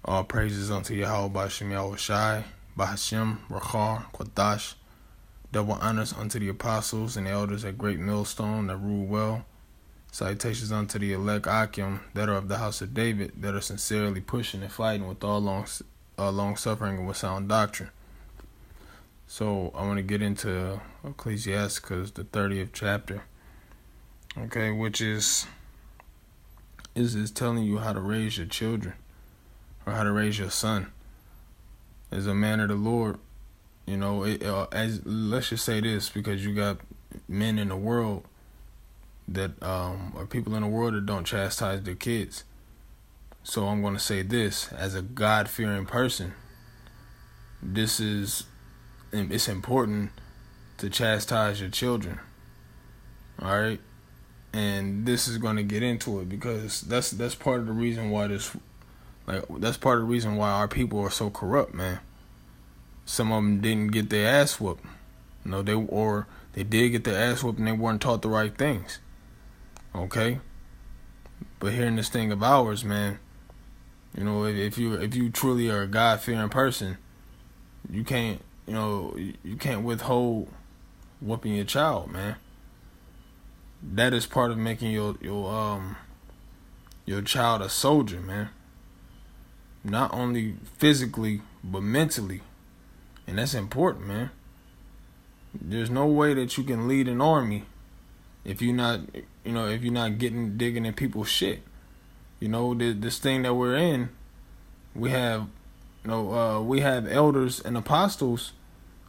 All praises unto Yahweh Bashem Yahweh Shai, Bahashem, Rachar, Quadash. Double honors unto the apostles and the elders at Great Millstone that rule well. Salutations unto the elect Akim that are of the house of David, that are sincerely pushing and fighting with all long suffering and with sound doctrine. So I want to get into Ecclesiasticus, the 30th chapter. Okay, which is telling you how to raise your children, or how to raise your son as a man of the Lord. You know, as let's just say this, because you got men in the world that or people in the world that don't chastise their kids. So I'm going to say this, as a God-fearing person, it's important to chastise your children. All right? And this is going to get into it, because that's part of the reason why that's part of the reason why our people are so corrupt, man. Some of them didn't get their ass whooped. They did get their ass whooped and they weren't taught the right things. Okay? But hearing this thing of ours, man, you know, if you truly are a God-fearing person, you can't withhold whooping your child, man. That is part of making your child a soldier, man. Not only physically, but mentally. And that's important, man. There's no way that you can lead an army if you're not digging in people's shit. You know, this thing that we're in, we have elders and apostles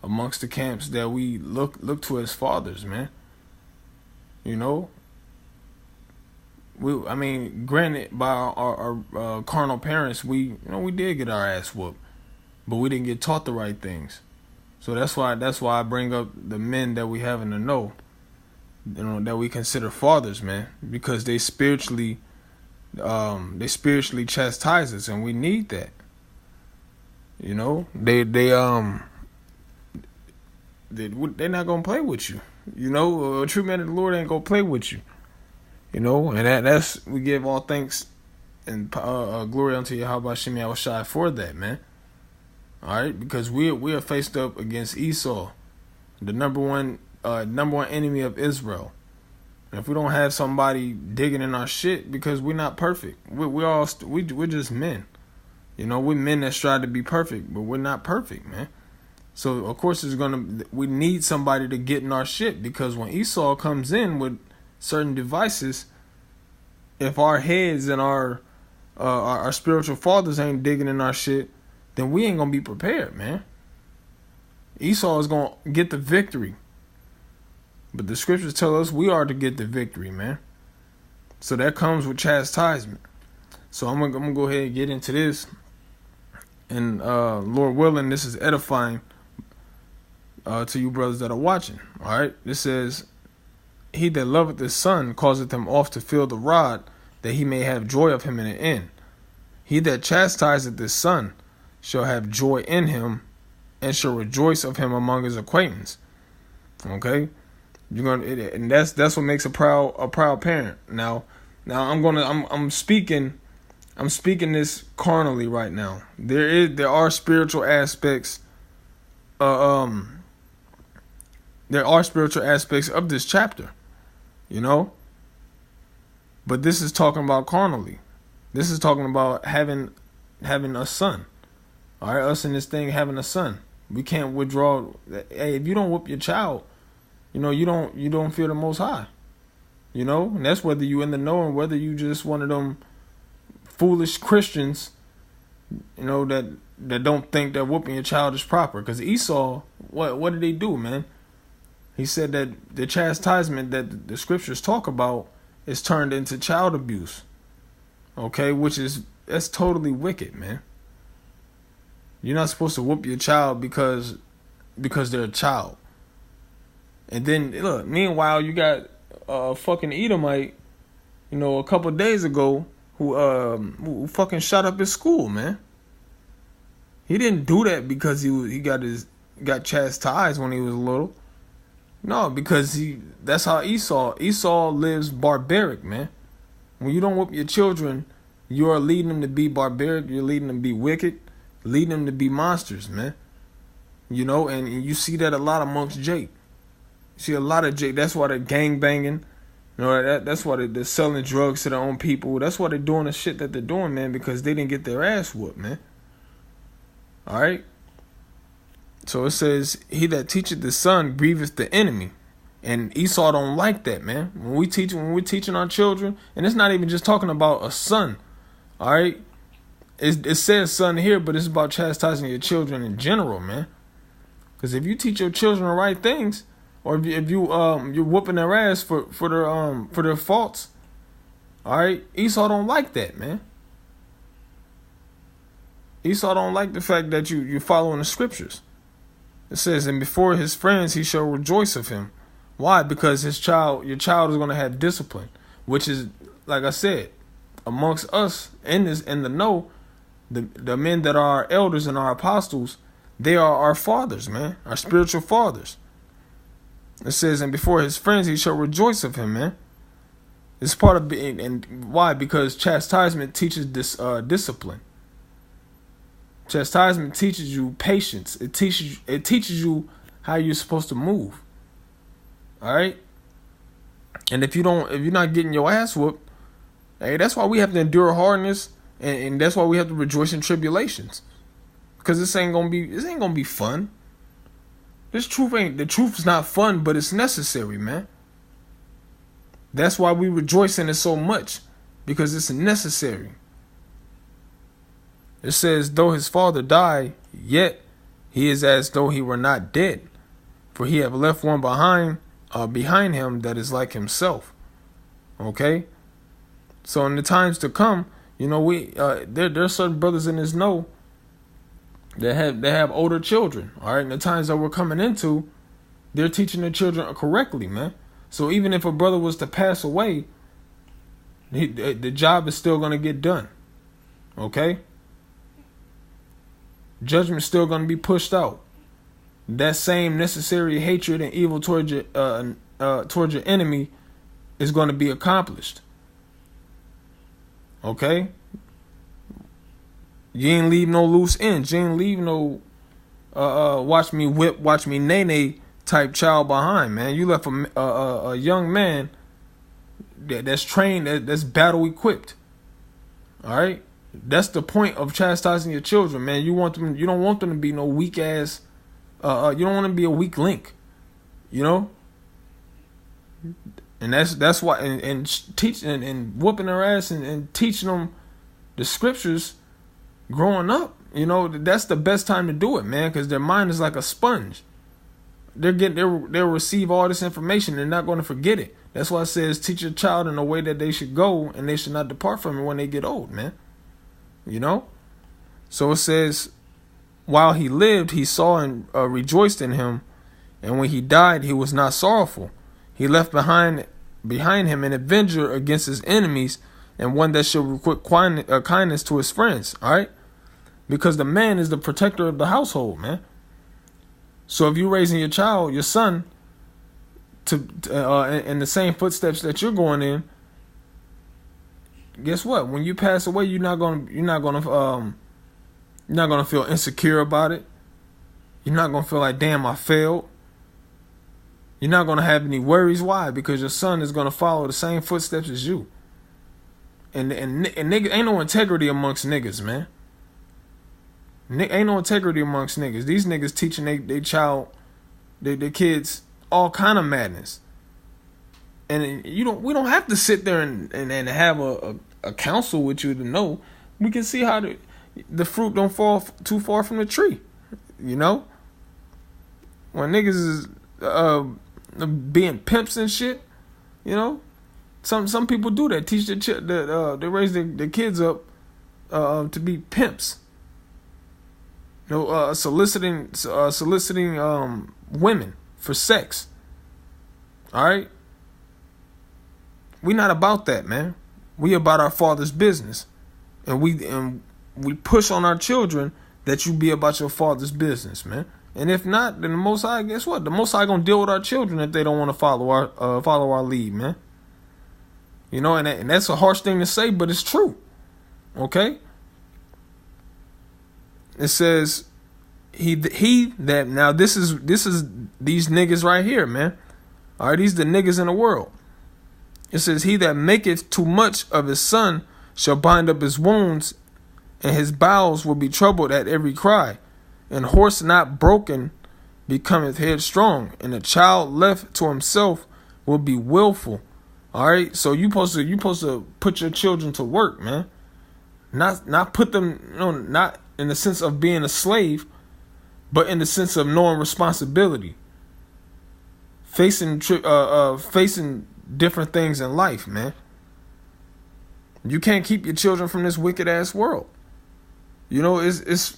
amongst the camps that we look to as fathers, man. You know, granted, by our carnal parents, we did get our ass whooped, but we didn't get taught the right things. So that's why I bring up the men that we have in the know, that we consider fathers, man, because they spiritually chastise us, and we need that. You know, they're not gonna play with you. You know, a true man of the Lord ain't gonna play with you. You know, and that's we give all thanks and glory unto Yahweh Shem Yahweh Shai for that, man. All right, because we are faced up against Esau, the number one enemy of Israel. And if we don't have somebody digging in our shit, because we're not perfect, we're just men. You know, we're men that strive to be perfect, but we're not perfect, man. So of course we need somebody to get in our shit, because when Esau comes in with certain devices, if our heads and our spiritual fathers ain't digging in our shit, then we ain't gonna be prepared, man. Esau is gonna get the victory, but the scriptures tell us we are to get the victory, man. So that comes with chastisement. So I'm gonna go ahead and get into this, and Lord willing, this is edifying to you brothers that are watching. All right, this says, "He that loveth his son causeth him oft to feel the rod, that he may have joy of him in the end. He that chastiseth his son shall have joy in him, and shall rejoice of him among his acquaintance." Okay, and that's what makes a proud parent. Now I'm speaking this carnally right now. There are spiritual aspects. There are spiritual aspects of this chapter, you know. But this is talking about carnally. This is talking about having a son. All right, us in this thing having a son. We can't withdraw. Hey, if you don't whoop your child, you know, you don't fear the Most High. You know, and that's whether you in the know and whether you just one of them foolish Christians, you know, that don't think that whooping your child is proper. Because Esau, what did he do, man? He said that the chastisement that the scriptures talk about is turned into child abuse. Okay, that's totally wicked, man. You're not supposed to whoop your child because they're a child. And then look, meanwhile, you got a fucking Edomite, you know, a couple days ago who fucking shot up his school, man. He didn't do that because he got chastised when he was little. No, because that's how Esau lives barbaric, man. When you don't whoop your children, you are leading them to be barbaric. You're leading them to be wicked, leading them to be monsters, man. You know, and you see that a lot amongst Jake. You see a lot of Jake. That's why they're gang banging. You know, that's why they're selling drugs to their own people. That's why they're doing the shit that they're doing, man, because they didn't get their ass whooped, man. All right? So it says, he that teacheth the son grieveth the enemy. And Esau don't like that, man. When we're teaching our children, and it's not even just talking about a son, all right? It says son here, but it's about chastising your children in general, man. Because if you teach your children the right things, or if you're whooping their ass for their faults, all right, Esau don't like that, man. Esau don't like the fact that you're following the scriptures. It says, and before his friends he shall rejoice of him. Why? Because your child is going to have discipline, which is, like I said, amongst us in the know, the men that are our elders and our apostles, they are our fathers, man, our spiritual fathers. It says, and before his friends he shall rejoice of him, man. It's part of being, and why? Because chastisement teaches this discipline. Chastisement teaches you patience. It teaches you how you're supposed to move. All right? And if you're not getting your ass whooped, hey, that's why we have to endure hardness, and that's why we have to rejoice in tribulations. Because this ain't gonna be fun. The truth is not fun, but it's necessary, man. That's why we rejoice in it so much, because it's necessary. It says, though his father die, yet he is as though he were not dead, for he have left one behind him that is like himself. Okay? So in the times to come, you know, there are certain brothers in this know that have older children. All right, in the times that we're coming into, they're teaching their children correctly, man. So even if a brother was to pass away, the job is still going to get done. Okay? Judgment's still going to be pushed out. That same necessary hatred and evil towards your enemy is going to be accomplished. Okay? You ain't leave no loose ends. You ain't leave no watch me whip, watch me nay type child behind, man. You left a young man that's trained, that's battle equipped. All right? That's the point of chastising your children, man. You don't want them to be no weak ass. You don't want to be a weak link, you know. And that's why, and teaching and whooping their ass and teaching them the scriptures, growing up, you know, that's the best time to do it, man, because their mind is like a sponge. They'll receive all this information. They're not going to forget it. That's why it says teach your child in the way that they should go, and they should not depart from it when they get old, man. You know? So it says, while he lived, he saw and rejoiced in him. And when he died, he was not sorrowful. He left behind him an avenger against his enemies, and one that shall requite kindness to his friends. All right? Because the man is the protector of the household, man. So if you're raising your child, your son, to in the same footsteps that you're going in, guess what? When you pass away, you're not gonna feel insecure about it. You're not gonna feel like, damn, I failed. You're not gonna have any worries. Why? Because your son is gonna follow the same footsteps as you. And niggas, ain't no integrity amongst niggas, man. Ain't no integrity amongst niggas. These niggas teaching they child, their kids all kind of madness. And we don't have to sit there and have a counsel with you to know. We can see how the fruit don't fall too far from the tree. You know? When niggas is being pimps and shit, you know? Some people do that. Teach they raise their kids up to be pimps. You know, soliciting women for sex. All right? We not about that, man. We about our Father's business. And we push on our children that you be about your Father's business, man. And if not, then the Most High, guess what? The Most High gonna deal with our children if they don't want to follow our lead, man. You know, and that's a harsh thing to say, but it's true. Okay? It says he that now this is these niggas right here, man. All right, these the niggas in the world. It says he that maketh too much of his son shall bind up his wounds, and his bowels will be troubled at every cry. And horse not broken becometh headstrong, and a child left to himself will be willful. All right, so you supposed to put your children to work, man. Not put them, not in the sense of being a slave, but in the sense of knowing responsibility, facing different things in life, man. You can't keep your children from this wicked ass world. It's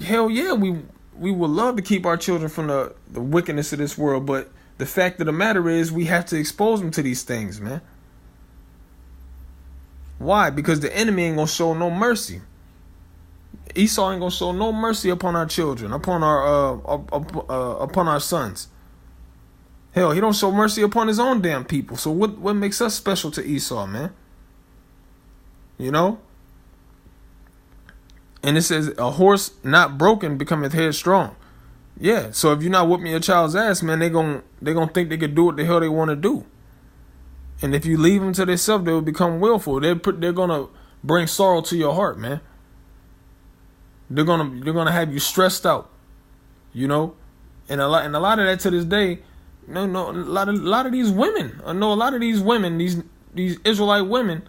hell yeah, we would love to keep our children from the wickedness of this world, but the fact of the matter is we have to expose them to these things, man. Why? Because the enemy ain't gonna show no mercy. Esau ain't gonna show no mercy upon our children, upon our sons. Hell, he don't show mercy upon his own damn people. So what makes us special to Esau, man? And it says a horse not broken becometh headstrong. Yeah, so if you're not whooping your child's ass, man, they're gonna think they can do what the hell they want to do. And if you leave them to themselves, they will become willful. They're gonna bring sorrow to your heart, man. They're gonna have you stressed out, and a lot of that to this day. A lot of these women. I know a lot of these women, these Israelite women,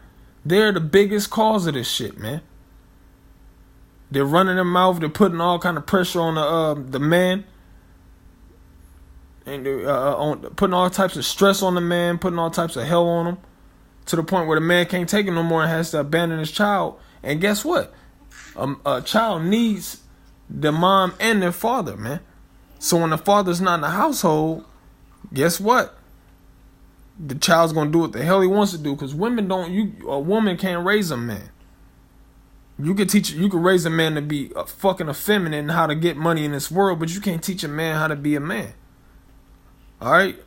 they're the biggest cause of this shit, man. They're running their mouth. They're putting all kind of pressure on the man, and they're putting all types of stress on the man, putting all types of hell on him, to the point where the man can't take it no more and has to abandon his child. And guess what? A child needs their mom and their father, man. So when the father's not in the household, guess what? The child's gonna do what the hell he wants to do, because a woman can't raise a man. You can raise a man to be fucking effeminate and how to get money in this world, but you can't teach a man how to be a man. All right,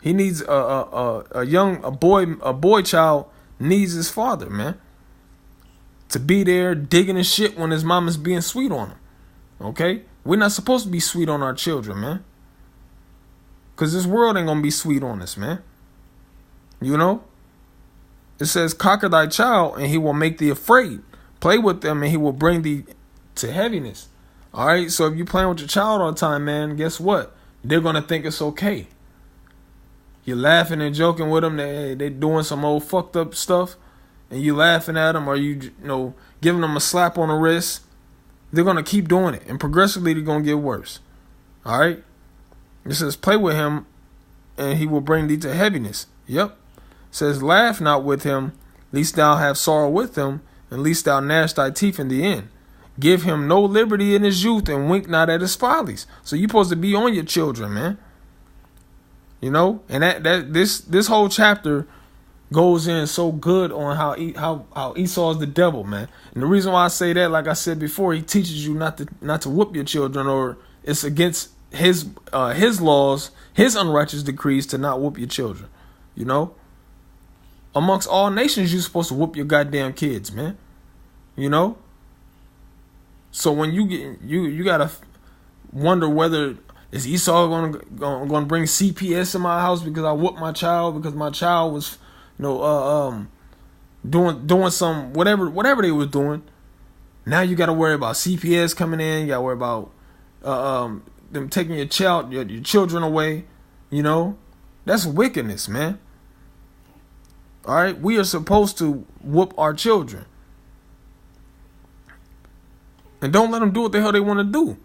he needs a boy child needs his father, man, to be there digging his shit when his mama's being sweet on him. Okay, we're not supposed to be sweet on our children, man, because this world ain't gonna be sweet on us, man. It says, "Conquer thy child, and he will make thee afraid. Play with them, and he will bring thee to heaviness." All right, so if you playing with your child all the time, man, guess what? They're gonna think it's okay. You're laughing and joking with them. They doing some old fucked up stuff, and you laughing at them, or you giving them a slap on the wrist. They're gonna keep doing it, and progressively they're gonna get worse. All right. It says, "Play with him, and he will bring thee to heaviness." Yep. It says, "Laugh not with him, lest thou have sorrow with him, and lest thou gnash thy teeth in the end. Give him no liberty in his youth, and wink not at his follies." So you're supposed to be on your children, man. And this whole chapter goes in so good on how Esau is the devil, man. And the reason why I say that, like I said before, he teaches you not to whoop your children, or it's against his laws, his unrighteous decrees to not whoop your children. Amongst all nations, you're supposed to whoop your goddamn kids, man. So when you gotta wonder whether is Esau gonna bring CPS in my house because I whooped my child, because my child was doing some whatever they was doing. Now you gotta worry about CPS coming in. You gotta worry about them taking your children away. That's wickedness, man. All right, we are supposed to whoop our children, and don't let them do what the hell they want to do.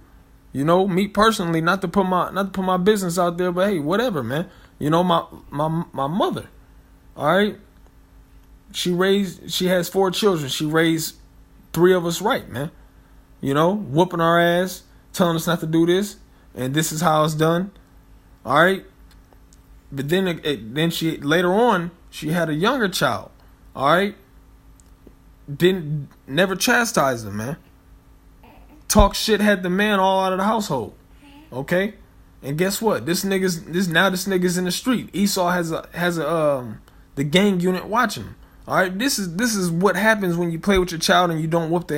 Me personally, not to put my business out there, but hey, whatever, man. My mother, all right, she has 4 children. She raised 3 of us right, man. Whooping our ass, telling us not to do this, and this is how it's done. All right, but then she later on, she had a younger child. All right, never chastised him, man. Talk shit, had the man all out of the household. Okay, and guess what? This nigga's in the street. Esau has the gang unit watching him. All right, this is what happens when you play with your child and you don't whoop their